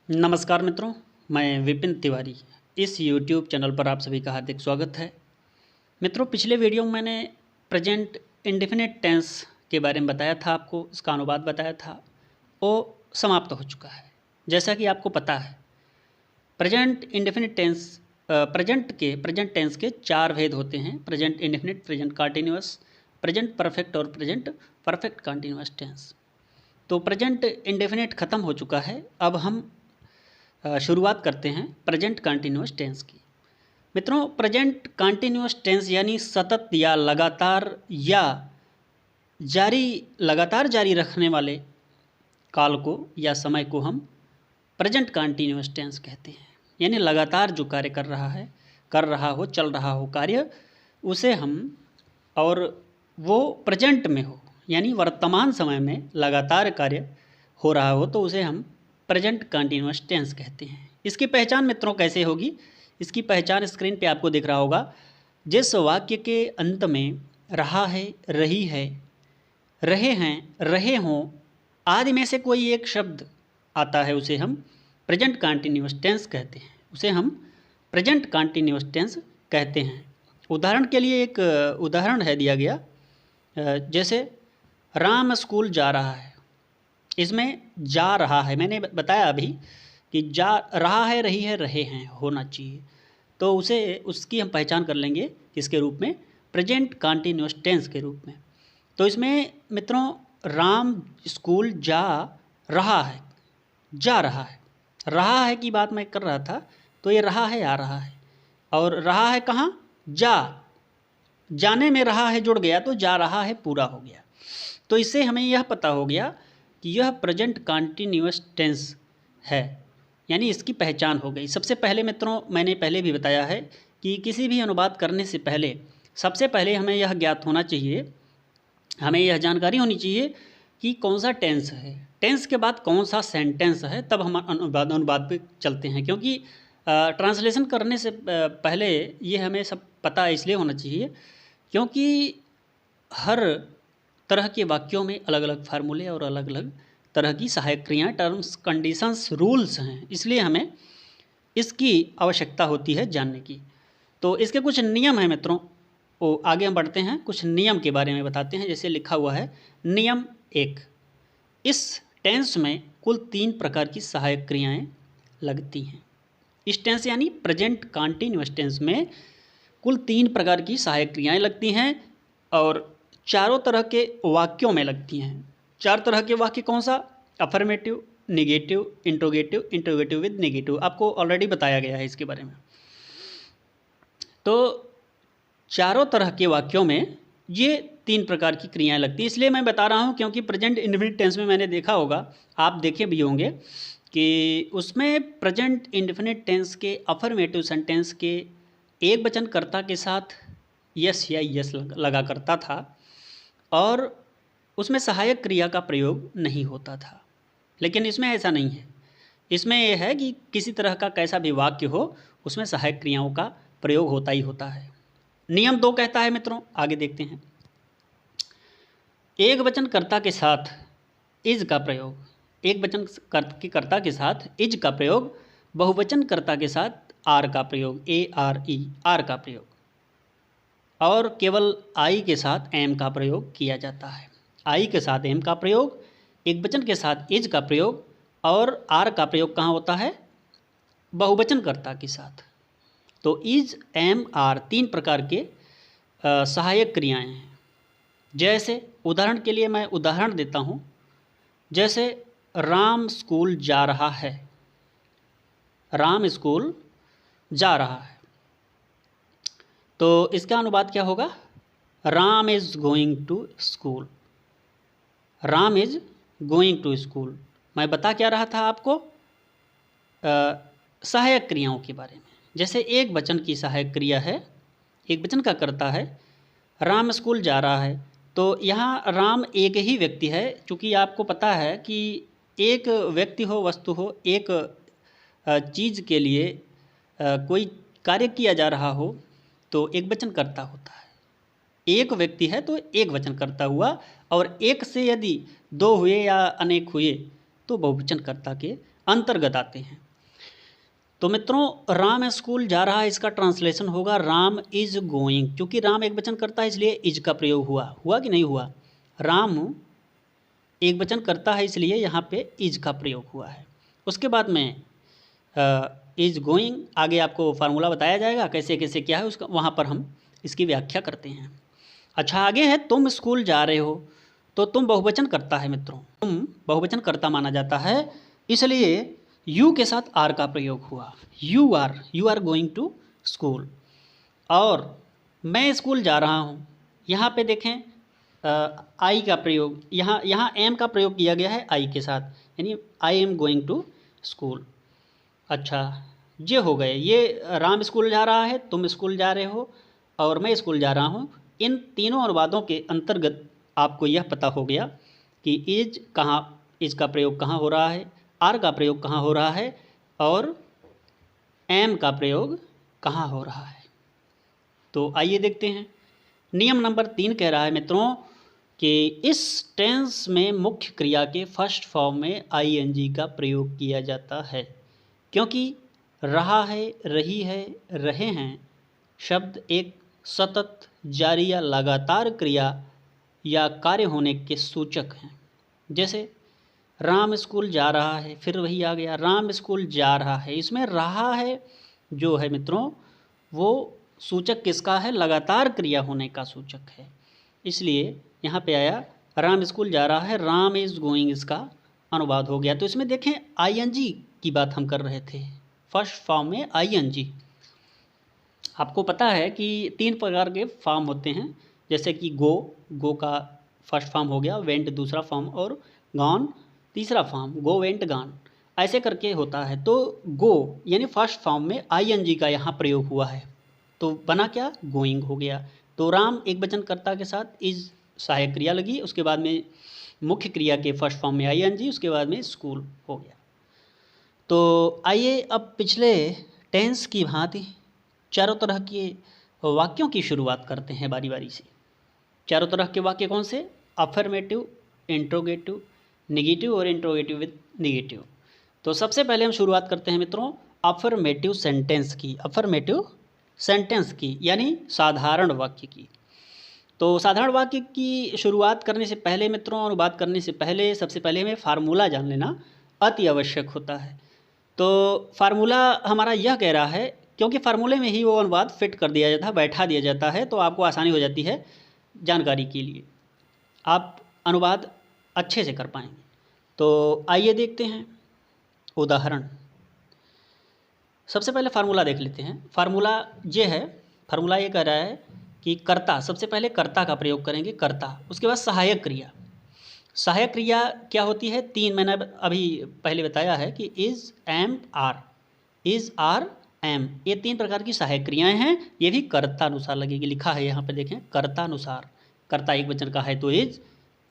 नमस्कार मित्रों, मैं विपिन तिवारी। इस YouTube चैनल पर आप सभी का हार्दिक स्वागत है। मित्रों, पिछले वीडियो में मैंने प्रेजेंट इंडेफिनिट टेंस के बारे में बताया था, आपको इसका अनुवाद बताया था, वो समाप्त हो चुका है। जैसा कि आपको पता है, present indefinite tense present tense के 4 भेद होते हैं: present indefinite, present continuous, present perfect और प्रेजेंट परफेक्ट कंटीन्यूअस टेंस। तो प्रेजेंट इंडेफिनिट ख़त्म हो चुका है। अब हम शुरुआत करते हैं प्रेजेंट कंटिन्यूअस टेंस की। मित्रों, प्रेजेंट कंटिन्यूअस टेंस यानी सतत या लगातार या लगातार जारी रखने वाले काल को या समय को हम प्रेजेंट कंटिन्यूअस टेंस कहते हैं। यानी लगातार जो कार्य कर रहा हो, चल रहा हो कार्य, उसे हम, और वो प्रेजेंट में हो यानी वर्तमान समय में लगातार कार्य हो रहा हो, तो उसे हम प्रेजेंट कंटिन्यूअस टेंस कहते हैं। इसकी पहचान मित्रों कैसे होगी? इसकी पहचान स्क्रीन पे आपको दिख रहा होगा। जिस वाक्य के अंत में रहा है, रही है, रहे हैं, रहे हों आदि में से कोई एक शब्द आता है, उसे हम प्रेजेंट कंटिन्यूअस टेंस कहते हैं। उसे हम प्रेजेंट कंटिन्यूअस टेंस कहते हैं। उदाहरण के लिए एक उदाहरण है दिया गया, जैसे राम स्कूल जा रहा है। इसमें जा रहा है, मैंने बताया अभी कि जा रहा है, रही है, रहे हैं होना चाहिए, तो उसकी हम पहचान कर लेंगे किसके रूप में? प्रेजेंट कंटिन्यूअस टेंस के रूप में। तो इसमें मित्रों, राम स्कूल जा रहा है, जा रहा है की बात मैं कर रहा था, तो ये रहा है आ रहा है, और रहा है कहाँ? जाने में रहा है जुड़ गया, तो जा रहा है पूरा हो गया। तो इससे हमें यह पता हो गया कि यह प्रेजेंट कंटिन्यूअस टेंस है, यानी इसकी पहचान हो गई। सबसे पहले मित्रों, मैंने पहले भी बताया है कि किसी भी अनुवाद करने से पहले सबसे पहले हमें यह ज्ञात होना चाहिए, हमें यह जानकारी होनी चाहिए कि कौन सा टेंस है, टेंस के बाद कौन सा सेंटेंस है, तब हम अनुवाद पे चलते हैं। क्योंकि ट्रांसलेशन करने से पहले ये हमें सब पता इसलिए होना चाहिए क्योंकि हर तरह के वाक्यों में अलग अलग फार्मूले और अलग अलग तरह की सहायक क्रियाएँ, टर्म्स, कंडीशंस, रूल्स हैं, इसलिए हमें इसकी आवश्यकता होती है जानने की। तो इसके कुछ नियम हैं मित्रों, वो आगे हम बढ़ते हैं, कुछ नियम के बारे में बताते हैं। जैसे लिखा हुआ है नियम 1, इस टेंस में कुल 3 प्रकार की सहायक क्रियाएँ लगती हैं। इस टेंस यानी प्रेजेंट कंटिन्यूअस टेंस में कुल 3 प्रकार की सहायक क्रियाएँ लगती हैं और चारों तरह के वाक्यों में लगती हैं। 4 तरह के वाक्य कौन सा? Affirmative, negative, interrogative, interrogative with negative. आपको ऑलरेडी बताया गया है इसके बारे में। तो चारों तरह के वाक्यों में ये 3 प्रकार की क्रियाएं लगती हैं। इसलिए मैं बता रहा हूँ क्योंकि प्रेजेंट इंडेफिनिट टेंस में मैंने देखा होगा, आप देखे भी होंगे कि उसमें प्रेजेंट इंडेफिनिट टेंस के अफर्मेटिव सेंटेंस के एक वचन कर्ता के साथ यस या यस लगा करता था और उसमें सहायक क्रिया का प्रयोग नहीं होता था। लेकिन इसमें ऐसा नहीं है। इसमें यह है कि किसी तरह का कैसा भी वाक्य हो, उसमें सहायक क्रियाओं का प्रयोग होता ही होता है। नियम 2 कहता है मित्रों, आगे देखते हैं, एक वचन कर्ता के साथ इज का प्रयोग, एक वचन कर्ता के साथ इज का प्रयोग, बहुवचन कर्ता के साथ आर का प्रयोग, ARE, आर का प्रयोग, और केवल आई के साथ एम का प्रयोग किया जाता है। आई के साथ एम का प्रयोग, एक वचन के साथ इज का प्रयोग, और आर का प्रयोग कहाँ होता है? बहुवचन कर्ता के साथ। तो इज, एम, आर 3 प्रकार के सहायक क्रियाएं हैं। जैसे उदाहरण के लिए मैं उदाहरण देता हूँ, जैसे राम स्कूल जा रहा है, राम स्कूल जा रहा है, तो इसका अनुवाद क्या होगा? Ram is going to school, Ram is going to school. मैं बता क्या रहा था आपको? सहायक क्रियाओं के बारे में। जैसे एक वचन की सहायक क्रिया है, एक वचन का कर्ता है, राम स्कूल जा रहा है, तो यहाँ राम एक ही व्यक्ति है। चूँकि आपको पता है कि एक व्यक्ति हो, वस्तु हो, एक चीज़ के लिए कोई कार्य किया जा रहा हो, तो एक वचन कर्ता होता है। एक व्यक्ति है तो एक वचन कर्ता हुआ, और एक से यदि 2 हुए या अनेक हुए तो बहुवचन कर्ता के अंतर्गत आते हैं। तो मित्रों, राम स्कूल जा रहा है, इसका ट्रांसलेशन होगा राम इज गोइंग। क्योंकि राम एक वचन करता है इसलिए इज का प्रयोग हुआ कि नहीं हुआ। राम एक वचन करता है इसलिए यहाँ पे इज का प्रयोग हुआ है। उसके बाद में इज गोइंग, आगे आपको फार्मूला बताया जाएगा कैसे कैसे क्या है उसका, वहाँ पर हम इसकी व्याख्या करते हैं। अच्छा, आगे है तुम स्कूल जा रहे हो। तो तुम बहुवचन करता है मित्रों, तुम बहुवचन करता माना जाता है, इसलिए यू के साथ आर का प्रयोग हुआ। You are going to school. और मैं स्कूल जा रहा हूँ, यहाँ पे देखें आई का प्रयोग, यहाँ एम का प्रयोग किया गया है आई के साथ, यानी I am going to school. अच्छा, ये हो गए, ये राम स्कूल जा रहा है, तुम स्कूल जा रहे हो और मैं स्कूल जा रहा हूँ। इन तीनों अनुवादों के अंतर्गत आपको यह पता हो गया कि इज का प्रयोग कहाँ हो रहा है, आर का प्रयोग कहाँ हो रहा है और एम का प्रयोग कहाँ हो रहा है। तो आइए देखते हैं। नियम नंबर 3 कह रहा है मित्रों कि इस टेंस में मुख्य क्रिया के फर्स्ट फॉर्म में आईएनजी का प्रयोग किया जाता है, क्योंकि रहा है, रही है, रहे हैं शब्द एक सतत, जारी या लगातार क्रिया या कार्य होने के सूचक हैं। जैसे राम स्कूल जा रहा है, फिर वही आ गया राम स्कूल जा रहा है। इसमें रहा है जो है मित्रों, वो सूचक किसका है, लगातार क्रिया होने का सूचक है, इसलिए यहाँ पे आया राम स्कूल जा रहा है, राम इज़ गोइंग, इसका अनुवाद हो गया। तो इसमें देखें आईएनजी की बात हम कर रहे थे, फर्स्ट फॉर्म में आईएनजी। आपको पता है कि 3 प्रकार के फॉर्म होते हैं, जैसे कि गो का फर्स्ट फॉर्म हो गया, वेंट दूसरा फॉर्म और गॉन तीसरा फॉर्म, गो वेंट गॉन, ऐसे करके होता है। तो गो यानी फर्स्ट फॉर्म में आईएनजी का यहाँ प्रयोग हुआ है, तो बना क्या, गोइंग हो गया। तो राम एक वचनकर्ता के साथ इज सहायक क्रिया लगी, उसके बाद में मुख्य क्रिया के फर्स्ट फॉर्म में आईएनजी, उसके बाद में स्कूल हो गया। तो आइए अब पिछले टेंस की भांति चारों तरह के वाक्यों की शुरुआत करते हैं बारी बारी से। चारों तरह के वाक्य कौन से, अफर्मेटिव, इंट्रोगेटिव, निगेटिव और इंट्रोगेटिव विद निगेटिव। तो सबसे पहले हम शुरुआत करते हैं मित्रों अफर्मेटिव सेंटेंस की, अफर्मेटिव सेंटेंस की यानी साधारण वाक्य की। तो साधारण वाक्य की शुरुआत करने से पहले मित्रों, अनुवाद करने से पहले सबसे पहले हमें फार्मूला जान लेना अति आवश्यक होता है। तो फार्मूला हमारा यह कह रहा है, क्योंकि फार्मूले में ही वो अनुवाद फिट कर दिया जाता है, बैठा दिया जाता है, तो आपको आसानी हो जाती है जानकारी के लिए, आप अनुवाद अच्छे से कर पाएंगे। तो आइए देखते हैं उदाहरण। सबसे पहले फार्मूला देख लेते हैं। फार्मूला ये है, फार्मूला ये कह रहा है कि कर्ता, सबसे पहले कर्ता का प्रयोग करेंगे, कर्ता, उसके बाद सहायक क्रिया। सहायक क्रिया क्या होती है, 3 मैंने अभी पहले बताया है कि is, am, are, is, are, am, ये 3 प्रकार की सहायक क्रियाएं हैं। ये भी कर्तानुसार लगेगी, लिखा है यहाँ पे देखें, कर्तानुसार। कर्ता एक वचन का है तो इज,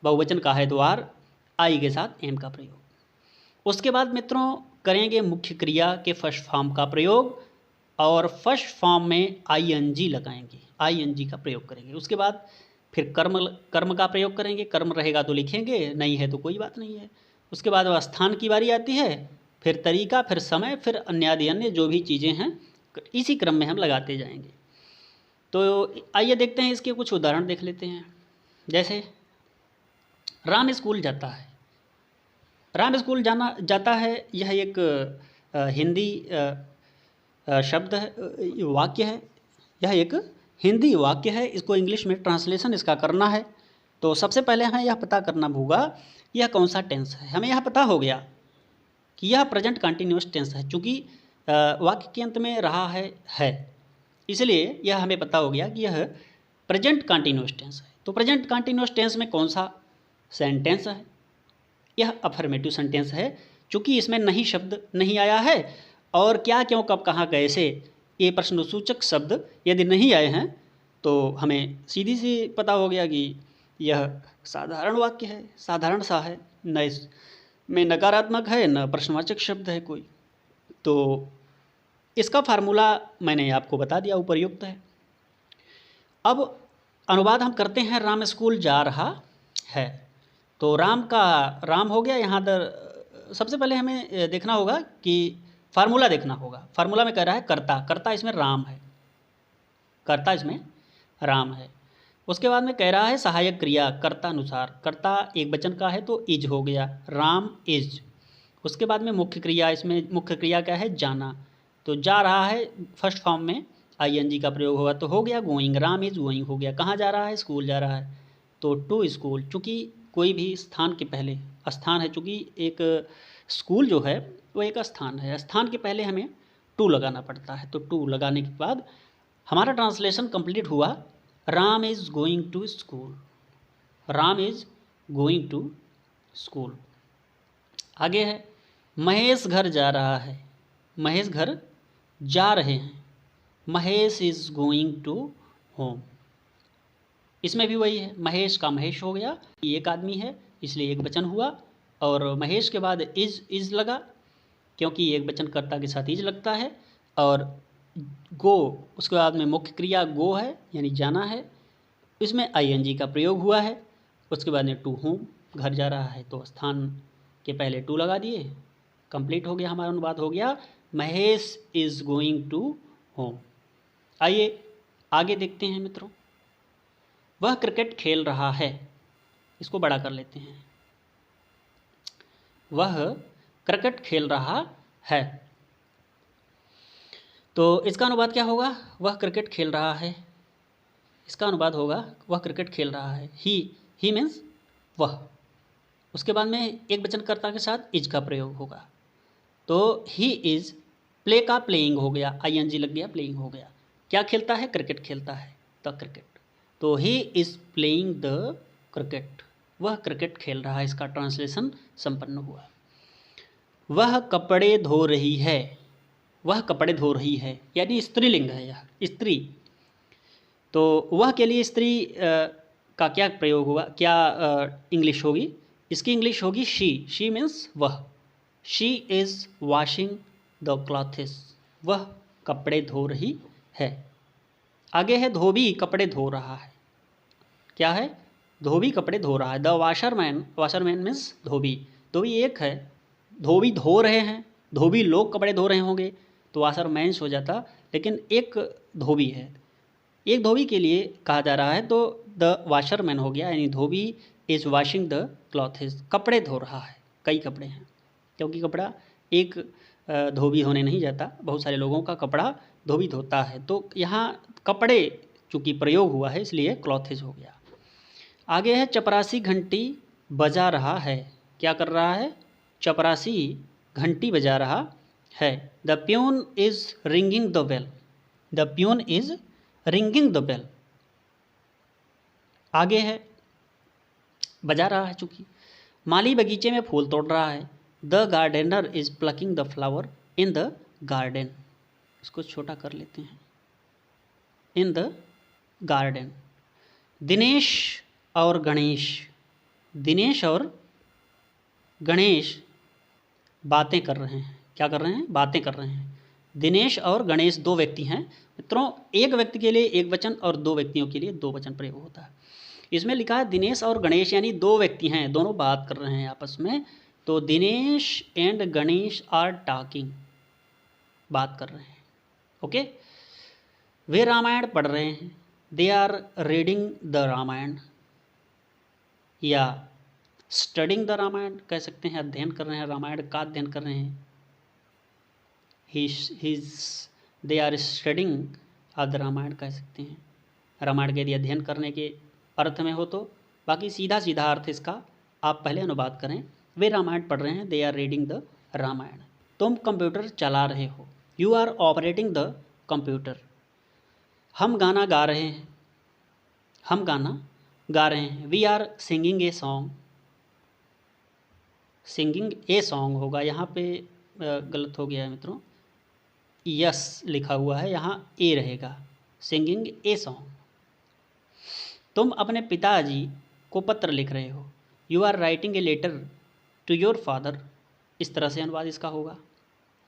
बहुवचन का है तो आर, आई के साथ एम का प्रयोग। उसके बाद मित्रों करेंगे मुख्य क्रिया के फर्स्ट फॉर्म का प्रयोग और फर्स्ट फॉर्म में आईएनजी लगाएंगे, आईएनजी का प्रयोग करेंगे। उसके बाद फिर कर्म का प्रयोग करेंगे, कर्म रहेगा तो लिखेंगे, नहीं है तो कोई बात नहीं है। उसके बाद स्थान की बारी आती है, फिर तरीका, फिर समय, फिर अन्य जो भी चीज़ें हैं इसी क्रम में हम लगाते जाएंगे। तो आइए देखते हैं, इसके कुछ उदाहरण देख लेते हैं। जैसे राम स्कूल जाता है, राम स्कूल जाता है, यह एक हिंदी शब्द है, वाक्य है, यह एक हिंदी वाक्य है। इसको इंग्लिश में ट्रांसलेशन इसका करना है। तो सबसे पहले हमें यह पता करना होगा यह कौन सा टेंस है। हमें यह पता हो गया कि यह प्रेजेंट कंटिन्यूअस टेंस है, चूँकि वाक्य के अंत में रहा है, इसलिए यह हमें पता हो गया कि यह प्रेजेंट कंटिन्यूअस टेंस है। तो प्रेजेंट कंटिन्यूअस टेंस में कौन सा सेंटेंस है, यह अफर्मेटिव सेंटेंस है, चूँकि इसमें नहीं शब्द नहीं आया है और क्या, क्यों, कब, कहाँ, कैसे, ये प्रश्नसूचक शब्द यदि नहीं आए हैं तो हमें सीधी सी पता हो गया कि यह साधारण वाक्य है, साधारण सा है, न इसमें नकारात्मक है न प्रश्नवाचक शब्द है कोई। तो इसका फार्मूला मैंने आपको बता दिया, उपयुक्त है। अब अनुवाद हम करते हैं, राम स्कूल जा रहा है। तो राम का राम हो गया, यहाँ पर सबसे पहले हमें देखना होगा कि फार्मूला देखना होगा। फार्मूला में कह रहा है कर्ता, कर्ता इसमें राम है, कर्ता इसमें राम है। उसके बाद में कह रहा है सहायक क्रिया कर्ता अनुसार, कर्ता एक वचन का है तो इज हो गया, राम इज। उसके बाद में मुख्य क्रिया, इसमें मुख्य क्रिया क्या है, जाना, तो जा रहा है फर्स्ट फॉर्म में आईएनजी का प्रयोग होगा तो हो गया गोइंग, राम इज गोइंग हो गया। कहाँ जा रहा है, स्कूल जा रहा है तो टू स्कूल। चूँकि कोई भी स्थान के पहले स्थान है, चूँकि एक स्कूल जो है वो एक स्थान है, स्थान के पहले हमें टू लगाना पड़ता है, तो टू लगाने के बाद हमारा ट्रांसलेशन कंप्लीट हुआ, Ram is going to school, Ram is going to school. आगे है महेश घर जा रहा है, महेश घर जा रहे हैं, Mahesh is going to home. इसमें भी वही है, महेश का महेश हो गया, एक आदमी है इसलिए एक वचन हुआ, और महेश के बाद इज़ लगा क्योंकि एक वचन कर्ता के साथ इज लगता है, और गो उसके बाद में मुख्य क्रिया गो है यानी जाना है, इसमें आईएनजी का प्रयोग हुआ है। उसके बाद में टू होम, घर जा रहा है तो स्थान के पहले टू लगा दिए, कंप्लीट हो गया, हमारा अनुवाद हो गया Mahesh is going to home. आइए आगे देखते हैं मित्रों, वह क्रिकेट खेल रहा है, इसको बड़ा कर लेते हैं, वह क्रिकेट खेल रहा है, तो इसका अनुवाद क्या होगा, वह क्रिकेट खेल रहा है, इसका अनुवाद होगा वह क्रिकेट खेल रहा है, ही मीन्स वह। उसके बाद में एक वचनकर्ता के साथ इज का प्रयोग होगा, तो ही इज़, प्ले का प्लेइंग हो गया, आईएनजी लग गया, प्लेइंग हो गया, क्या खेलता है, क्रिकेट खेलता है, द क्रिकेट, तो he is playing the cricket, वह क्रिकेट खेल रहा है, इसका ट्रांसलेशन संपन्न हुआ। वह कपड़े धो रही है, वह कपड़े धो रही है यानी स्त्रीलिंग है यह, स्त्री, तो वह के लिए स्त्री का क्या प्रयोग हुआ, क्या इंग्लिश होगी, इसकी इंग्लिश होगी शी मीन्स वह, she is washing the clothes, वह कपड़े धो रही है। आगे है धोबी कपड़े धो रहा है, क्या है, धोबी कपड़े धो रहा है, द वाशरमैन, वाशरमैन मीन्स धोबी, धोबी एक है, धोबी धो रहे हैं, धोबी लोग कपड़े धो रहे होंगे तो वाशरमैन्स हो जाता, लेकिन एक धोबी है, एक धोबी के लिए कहा जा रहा है तो द वाशरमैन हो गया, यानी धोबी इज़ वॉशिंग द क्लॉथ्स, कपड़े धो रहा है, कई कपड़े हैं, क्योंकि कपड़ा एक धोबी होने नहीं जाता, बहुत सारे लोगों का कपड़ा धोबी धोता है, तो यहाँ कपड़े चूँकि प्रयोग हुआ है इसलिए क्लॉथेज हो गया। आगे है चपरासी घंटी बजा रहा है, क्या कर रहा है, चपरासी घंटी बजा रहा है, the peon is ringing the bell, the peon is ringing the bell. आगे है बजा रहा है चूँकि, माली बगीचे में फूल तोड़ रहा है, the gardener is plucking the flower in the garden, इसको छोटा कर लेते हैं, इन द गार्डन। दिनेश और गणेश, दिनेश और गणेश बातें कर रहे हैं, क्या कर रहे हैं, बातें कर रहे हैं, दिनेश और गणेश दो व्यक्ति हैं मित्रों, एक व्यक्ति के लिए एक वचन और दो व्यक्तियों के लिए दो वचन प्रयोग होता है। इसमें लिखा है दिनेश और गणेश यानी दो व्यक्ति हैं, दोनों बात कर रहे हैं आपस में, तो Dinesh and Ganesh are talking, बात कर रहे हैं, ओके। वे रामायण पढ़ रहे हैं, they are reading the Ramayana, या स्टडिंग द रामायण कह सकते हैं, अध्ययन कर रहे हैं, रामायण का अध्ययन कर रहे हैं, they are studying of the Ramayana कह सकते हैं, रामायण के यदि अध्ययन करने के अर्थ में हो तो, बाकी सीधा सीधा अर्थ इसका आप पहले अनुवाद करें, वे रामायण पढ़ रहे हैं, they are reading the Ramayana. तुम कंप्यूटर चला रहे हो, you are operating the computer. हम गाना गा रहे हैं, हम गाना गा रहे हैं, we are singing a song, singing a song होगा, यहाँ पे गलत हो गया है मित्रों, यस लिखा हुआ है, यहाँ ए रहेगा, सिंगिंग ए सॉन्ग। तुम अपने पिताजी को पत्र लिख रहे हो, you are writing a letter to your father, इस तरह से अनुवाद इसका होगा,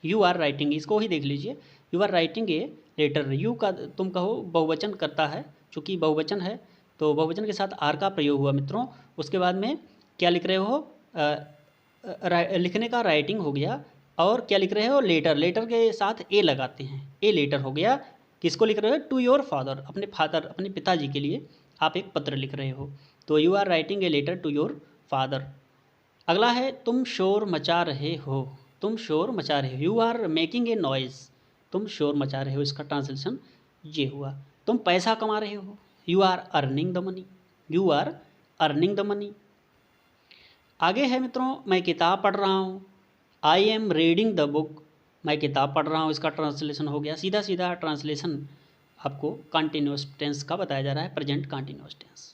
यू आर राइटिंग, इसको ही देख लीजिए, you are writing a letter, you का तुम कहो बहुवचन करता है, चूँकि बहुवचन है तो बहुवचन के साथ आर का प्रयोग हुआ मित्रों। उसके बाद में क्या लिख रहे हो, लिखने का राइटिंग हो गया, और क्या लिख रहे हो, लेटर, लेटर के साथ ए लगाते हैं, ए लेटर हो गया। किसको लिख रहे हो, टू योर फादर, अपने फादर, अपने पिताजी के लिए आप एक पत्र लिख रहे हो, तो you are writing a letter to your father. अगला है तुम शोर मचा रहे हो, तुम शोर मचा रहे हो, you are making a noise, तुम शोर मचा रहे हो, इसका ट्रांसलेशन ये हुआ। तुम पैसा कमा रहे हो, you are earning the money, you are earning the money. आगे है मित्रों, मैं किताब पढ़ रहा हूँ, I am reading the book, मैं किताब पढ़ रहा हूँ, इसका ट्रांसलेशन हो गया। सीधा सीधा ट्रांसलेशन आपको कंटिन्यूअस टेंस का बताया जा रहा है, प्रेजेंट कंटिन्यूअस टेंस।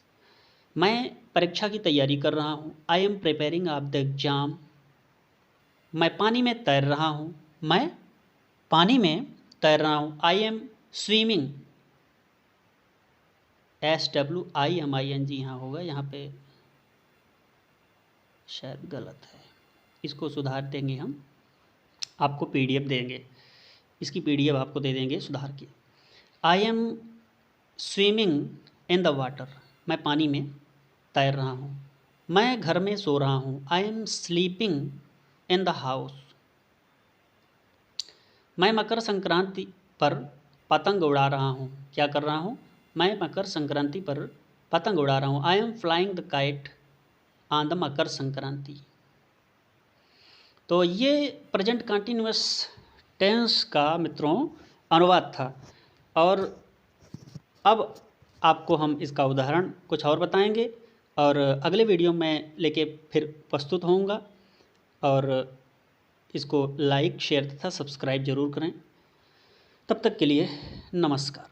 मैं परीक्षा की तैयारी कर रहा हूँ, I am preparing of the exam, मैं पानी में तैर रहा हूँ, मैं पानी में तैर रहा हूँ, आई एम स्विमिंग, SWIMING यहाँ होगा, यहाँ पे शायद गलत है, इसको सुधार देंगे हम, आपको PDF देंगे, इसकी PDF आपको दे देंगे सुधार की। I am swimming in the water, मैं पानी में तैर रहा हूँ, मैं घर में सो रहा हूँ, I am sleeping in the house, मैं मकर संक्रांति पर पतंग उड़ा रहा हूँ, क्या कर रहा हूँ, मैं मकर संक्रांति पर पतंग उड़ा रहा हूँ, I am flying the kite on the Makar Sankranti. तो ये प्रेजेंट कंटिन्यूअस टेंस का मित्रों अनुवाद था, और अब आपको हम इसका उदाहरण कुछ और बताएंगे, और अगले वीडियो में लेके फिर प्रस्तुत होऊंगा, और इसको लाइक, शेयर तथा सब्सक्राइब जरूर करें। तब तक के लिए नमस्कार।